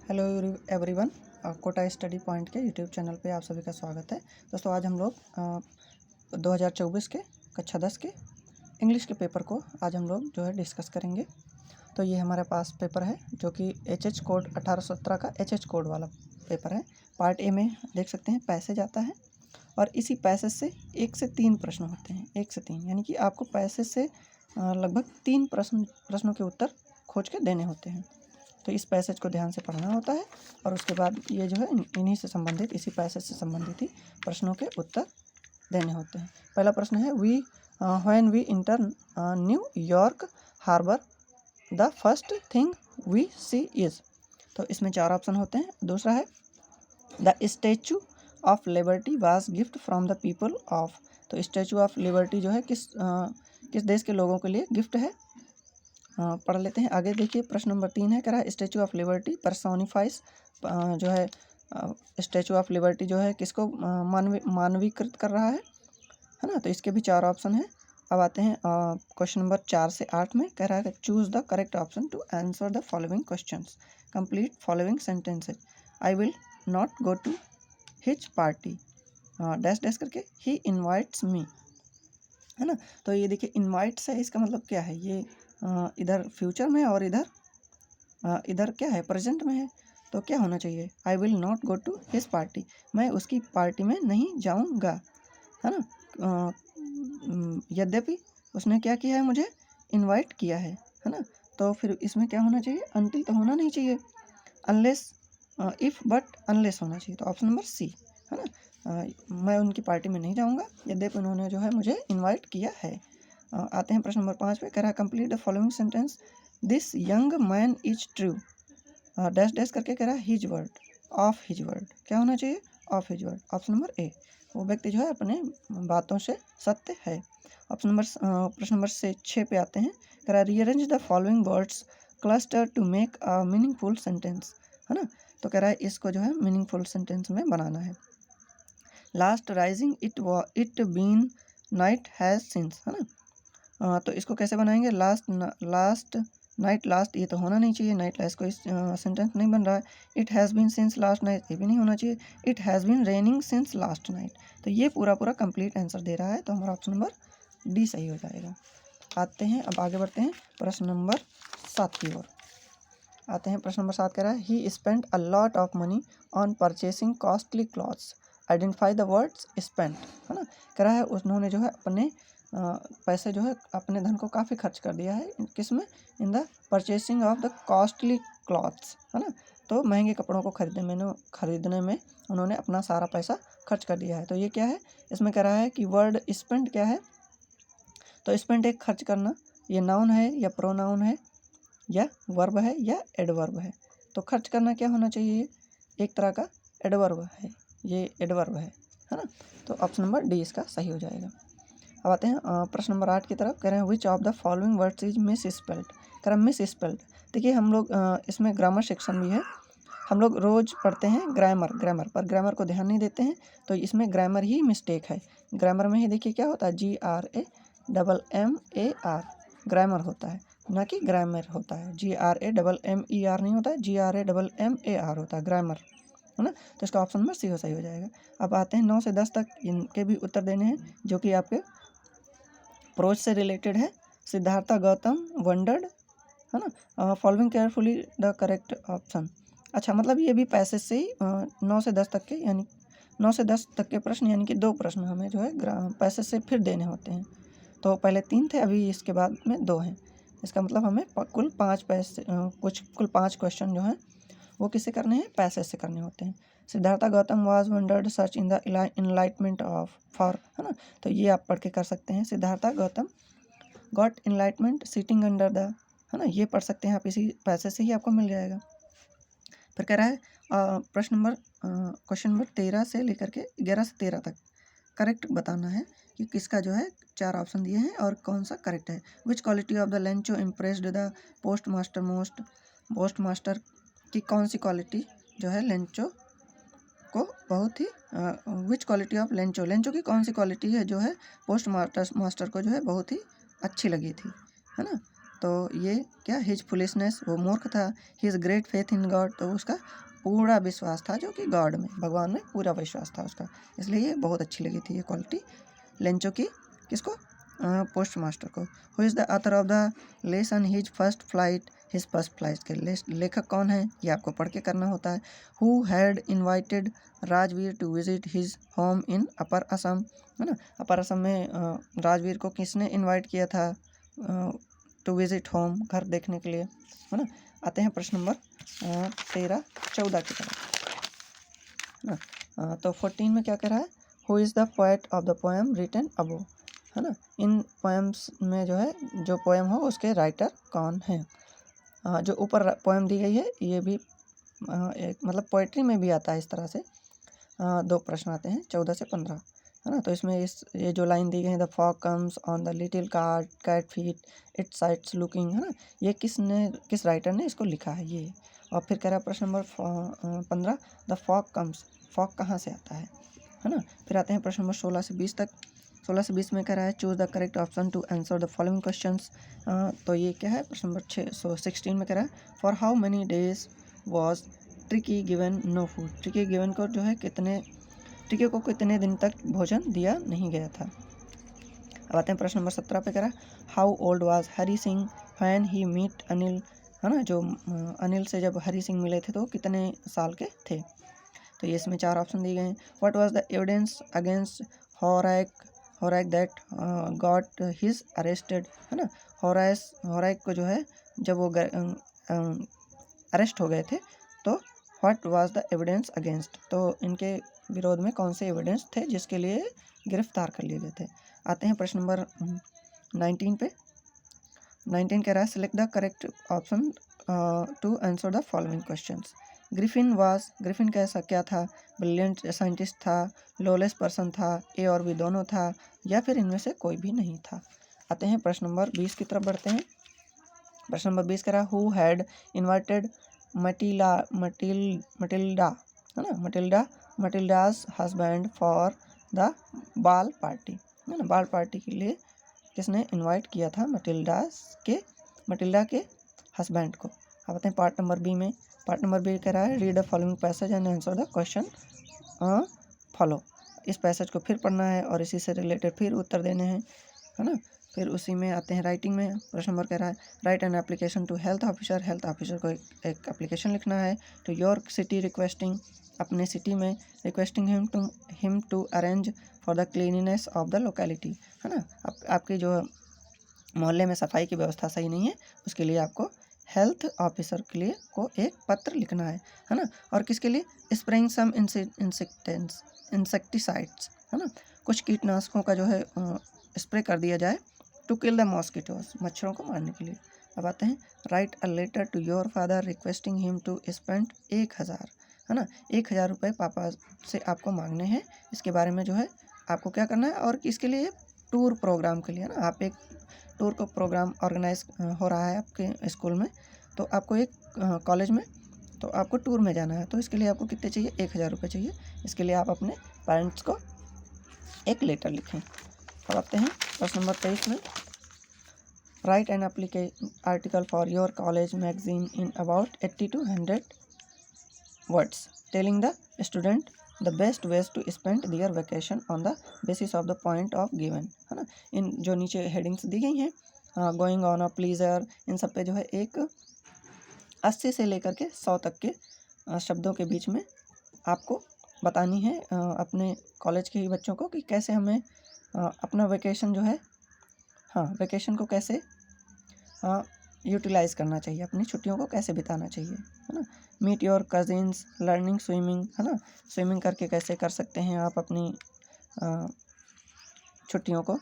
Hello everyone, Kota study point के YouTube channel पे आप सभी का स्वागत है। दोस्तों आज हम लोग 2024 के कक्षा 10 के इंग्लिश के पेपर को आज हम लोग जो है डिस्कस करेंगे। तो ये हमारे पास पेपर है जो कि एच कोड 1817 का एच कोड वाला पेपर है। पार्ट ए में देख सकते हैं पैसेज आता है और इसी पैसेज से 1 से 3 प्रश्न होते हैं। 1 से 3 यानी कि आपको पैसेज से लगभग 3 प्रश्नों के उत्तर खोज के देने होते हैं। तो इस पैसेज को ध्यान से पढ़ना होता है और उसके बाद ये जो है इन्हीं से संबंधित, इसी पैसेज से संबंधित ही प्रश्नों के उत्तर देने होते हैं। पहला प्रश्न है when we enter New York harbour the first thing we see is. तो इसमें 4 ऑप्शन होते हैं। दूसरा है the Statue of Liberty was gift from the people of. तो स्टैचू ऑफ लिबर्टी जो है किस देश के लोगों के लिए गिफ्ट है। पढ़ लेते हैं आगे। देखिए प्रश्न नंबर 3 है, कह रहा है स्टैचू ऑफ लिबर्टी पर्सोनिफाइज जो है स्टैचू ऑफ लिबर्टी जो है किसको मानवीकृत कर रहा है ना। तो इसके भी 4 ऑप्शन है। अब आते हैं क्वेश्चन नंबर 4 से 8 में, कह रहा है choose the correct option to answer the following questions, complete following sentences. I will not go to his party dash dash करके ही इन्वाइट्स मी, है ना। तो ये देखिए इन्वाइट्स है, इसका मतलब क्या है, ये इधर फ्यूचर में और इधर क्या है, प्रेजेंट में है। तो क्या होना चाहिए, I will not go to his party, मैं उसकी पार्टी में नहीं जाऊंगा, है ना। यद्यपि उसने क्या किया है, मुझे इनवाइट किया है ना। तो फिर इसमें क्या होना चाहिए, अनटिल तो होना नहीं चाहिए, अनलेस इफ बट अनलेस होना चाहिए। तो ऑप्शन नंबर सी, है ना। मैं उनकी पार्टी में नहीं जाऊंगा यद्यपि उन्होंने जो है मुझे इनवाइट किया है। आते हैं प्रश्न नंबर 5 पे, कह रहा है complete the following sentence, this young man is true dash dash करके कह रहा है his word, of his word. क्या होना चाहिए, of his word. Option number A, वो व्यक्ति जो है अपने बातों से सत्य है। ऑप्शन नंबर प्रश्न नंबर से 6 पे आते हैं, कह रहा है rearrange the following words cluster to make a meaningful sentence, है ना। तो कह रहा है इसको जो है मीनिंगफुल सेंटेंस में बनाना है। Last rising it been night has since, है ना। तो इसको कैसे बनाएंगे, लास्ट नाइट, लास्ट ये तो होना नहीं चाहिए, नाइट लास्ट कोई सेंटेंस नहीं बन रहा है। It has been since last night, ये भी नहीं होना चाहिए। It has been raining since last night. तो ये पूरा कंप्लीट आंसर दे रहा है, तो हमारा ऑप्शन नंबर डी सही हो जाएगा। आते हैं अब आगे बढ़ते हैं प्रश्न नंबर 7 की ओर। आते हैं प्रश्न नंबर 7, कह रहा है ही spent a lot of money on purchasing costly clothes, identify the words spent, है ना। कह रहा है उन्होंने जो है अपने पैसे जो है अपने धन को काफ़ी खर्च कर दिया है, किस में, in the purchasing of the costly clothes, है ना। तो महंगे कपड़ों को खरीदने में उन्होंने अपना सारा पैसा खर्च कर दिया है। तो ये क्या है, इसमें कह रहा है कि वर्ड स्पेंट क्या है। तो स्पेंट एक खर्च करना, ये नाउन है या प्रोनाउन है या वर्ब है या एडवर्ब है। तो खर्च करना क्या होना चाहिए, एक तरह का एडवर्ब है, ये एडवर्ब है ना। तो ऑप्शन नंबर डी इसका सही हो जाएगा। अब आते हैं प्रश्न नंबर 8 की तरफ, कह रहे हैं which of the following words is miss spelled. कह रहा है मिस स्पेल्ड। देखिए हम लोग इसमें ग्रामर सेक्शन भी है, हम लोग रोज़ पढ़ते हैं ग्रामर पर ग्रामर को ध्यान नहीं देते हैं, तो इसमें ग्रामर ही मिस्टेक है। ग्रामर में ही देखिए क्या होता है, GRAMMAR ग्रामर होता है, ना कि ग्रामर होता है। GRAMMER नहीं होता है, GRAMMAR होता है ग्रामर, है ना। तो इसका ऑप्शन नंबर सी सही हो जाएगा। अब आते हैं 9 से 10 तक, इनके भी उत्तर देने हैं जो कि आपके प्रोज से रिलेटेड है। सिद्धार्था गौतम वंडर्ड, है ना, following carefully the correct option. अच्छा, मतलब ये भी पैसेज से ही 9 से 10 तक के, यानी 9 से 10 तक के प्रश्न, यानी कि 2 प्रश्न हमें जो है पैसेज से फिर देने होते हैं। तो पहले 3 थे, अभी इसके बाद में 2 हैं। इसका मतलब हमें कुल 5 क्वेश्चन जो हैं वो किससे करने हैं, पैसेज से करने होते हैं। Siddhartha Gautam was wondered search in the enlightenment of for, है ना। तो ये आप पढ़ के कर सकते हैं, Siddhartha Gautam got enlightenment sitting under the, है ना, ये पढ़ सकते हैं आप, इसी पैसेज से ही आपको मिल जाएगा। फिर कह रहा है क्वेश्चन नंबर 13 से लेकर के 11 से 13 तक करेक्ट बताना है कि किसका जो है 4 ऑप्शन दिए हैं और कौन सा करेक्ट है। विच quality of the Lencho impressed the post master की कौन सी क्वालिटी जो है लेंचो को बहुत ही विच क्वालिटी ऑफ लेंचो की कौन सी क्वालिटी है जो है पोस्ट मास्टर को जो है बहुत ही अच्छी लगी थी, है ना। तो ये क्या, हिज फुलिशनेस, वो मूर्ख था, his great faith in God, तो उसका पूरा विश्वास था जो कि गॉड में, भगवान में पूरा विश्वास था उसका, इसलिए ये बहुत अच्छी लगी थी ये क्वालिटी लेंचो की। किसको, पोस्ट मास्टर को। Who is the author of the lesson his first flight, his first flight के लेखक कौन है, ये आपको पढ़ के करना होता है। Who had invited Rajveer to visit his home in upper Assam, है ना, अपर असम में राजवीर को किसने इन्वाइट किया था टू विजिट होम, घर देखने के लिए, है ना। आते हैं प्रश्न नंबर 13-14 की तरफ, है ना। तो 14 में क्या कह रहा है, who is the poet of the poem written above, है ना। इन पोएम्स में जो है, जो पोएम हो उसके राइटर कौन हैं। जो ऊपर पोएम दी गई है ये भी एक मतलब पोइट्री में भी आता है इस तरह से। 2 प्रश्न आते हैं 14 से 15, है ना। तो इसमें ये जो लाइन दी गई है, the fog comes on the little cat feet it sits looking, है ना, ये किस राइटर ने इसको लिखा है ये। और फिर कह रहा है प्रश्न number 15, the fog comes, fog कहाँ से आता है ना। फिर आते हैं प्रश्न नंबर 16 से 20 तक। 16 से 20 में कह रहा है choose the correct option to answer the following questions. तो ये क्या है, प्रश्न नंबर 16 में कह रहा है for how many days was Tricky given no food, Tricky given को जो है ट्रिकी को कितने दिन तक भोजन दिया नहीं गया था। अब आते हैं प्रश्न नंबर 17 पे, कह रहा है how old was Hari Singh when he meet Anil, है ना, जो अनिल से जब हरी सिंह मिले थे तो कितने साल के थे। तो ये इसमें 4 ऑप्शन दिए गए हैं। What was the evidence against Horaik that got his arrested, है ना। होराइक को जो है जब वो अरेस्ट हो गए थे तो what was the evidence against, तो इनके विरोध में कौन से एविडेंस थे जिसके लिए गिरफ्तार कर लिए गए थे। आते हैं प्रश्न नंबर 19 पे। 19 कह रहा है select the correct option to answer the following questions. Griffin कैसा क्या था, ब्रिलियंट साइंटिस्ट था, लॉलेस पर्सन था, ए और बी दोनों था, या फिर इनमें से कोई भी नहीं था। आते हैं प्रश्न नंबर 20 की तरफ बढ़ते हैं। प्रश्न नंबर 20 कह रहा है हु हैड इन्वाइटेड मटिल्डा, है ना, मटिल्डाज हस्बैंड फॉर द बाल पार्टी, है ना, बाल पार्टी के लिए किसने इनवाइट किया था मटिल्डा के हस्बैंड को। अब आते हैं पार्ट नंबर बी में। पार्ट नंबर बी कह रहा है read the following passage and answer the question follow, इस पैसेज को फिर पढ़ना है और इसी से रिलेटेड फिर उत्तर देने हैं, है ना। फिर उसी में आते हैं राइटिंग में। प्रश्न नंबर कह रहा है write an application to health officer को एक एप्लीकेशन लिखना है टू योर सिटी रिक्वेस्टिंग, अपने सिटी में requesting him to arrange for the cleanliness of the locality, है ना। आपके जो मोहल्ले में सफाई की व्यवस्था सही नहीं है, उसके लिए आपको हेल्थ ऑफिसर के लिए को एक पत्र लिखना है ना। और किसके लिए, स्प्रेइंग सम इंसेक्टिसाइड्स, है ना, कुछ कीटनाशकों का जो है स्प्रे कर दिया जाए टू किल द मॉस्किटोज, मच्छरों को मारने के लिए। अब आते हैं write a letter to your father requesting him to spend 1000, है ना, 1000 रुपये पापा से आपको मांगने हैं। इसके बारे में जो है आपको क्या करना है, और इसके लिए टूर प्रोग्राम के लिए, है ना, आप एक टूर को प्रोग्राम ऑर्गेनाइज हो रहा है आपके स्कूल में, तो आपको एक कॉलेज में, तो आपको टूर में जाना है, तो इसके लिए आपको कितने चाहिए, 1000 रुपये चाहिए। इसके लिए आप अपने पेरेंट्स को एक लेटर लिखें। अब आते हैं प्रश्न नंबर 23 में। Write an article for your college magazine in about 80 to 100 words telling the student the best ways to spend their vacation on the basis of the point of given, है ना। इन जो नीचे हेडिंग्स दी गई हैं, गोइंग ऑन अ प्लीजर, इन सब पे जो है एक 80 से लेकर के 100 तक के शब्दों के बीच में आपको बतानी है अपने कॉलेज के ही बच्चों को कि कैसे हमें अपना वेकेशन जो है, वेकेशन को कैसे यूटिलाइज़ करना चाहिए, अपनी छुट्टियों को कैसे बिताना चाहिए, है ना। Meet your cousins, learning swimming, है ना, स्विमिंग करके कैसे कर सकते हैं आप अपनी छुट्टियों को